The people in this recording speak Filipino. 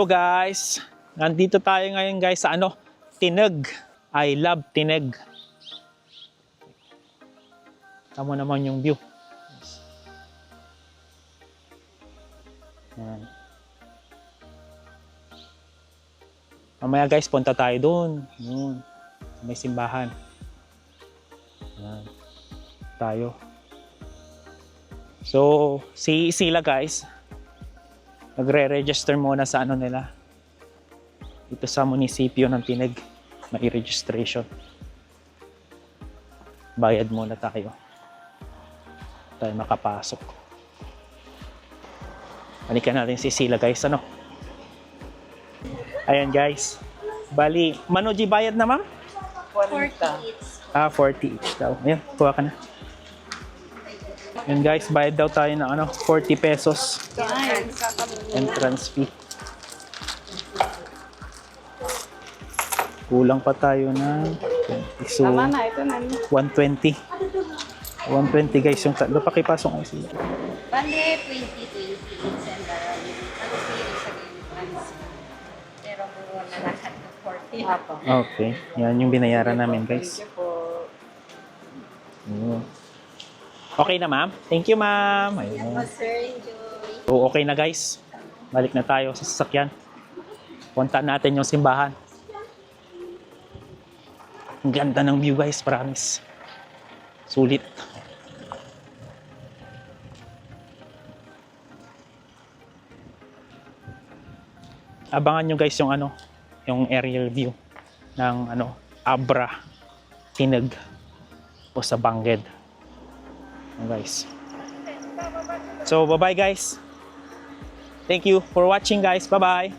So guys, nandito tayo ngayon guys sa Tineg. I love Tineg. Tama naman yung view. Yan. Mamaya guys, punta tayo doon. Yun. May simbahan. Yan. Tayo. So, si sila guys, nagre-register muna sa nila. Ito sa munisipyo ng Tineg. May registration. Bayad muna tayo. Tayo makapasok. Balikan natin si sila guys. Ayan guys. Bali, Manoji bayad na ma'am? 40 each. 40 each daw. Ayan, kuha ka na. Ayan guys, bayad daw tayo ng 40 pesos. Entrance fee. Kulang pa tayo ng 20. So, Tama na, ito na. 120. 120 guys yung tatlo. Pakipasok nga sila. Bale, 20 each and sa entrance. Pero kung na lahat ng 40. Apo. Okay. Yan yung binayaran namin guys. Okay na ma'am? Thank you ma'am. Ayun. Sir, enjoy. So, okay na guys. Balik na tayo sa sasakyan. Punta natin yung simbahan. Ang ganda ng view guys, promise. Sulit. Abangan nyo guys yung yung aerial view ng Abra, Tineg o sa Bangged. Guys. So, bye-bye guys. Thank you for watching guys. Bye-bye.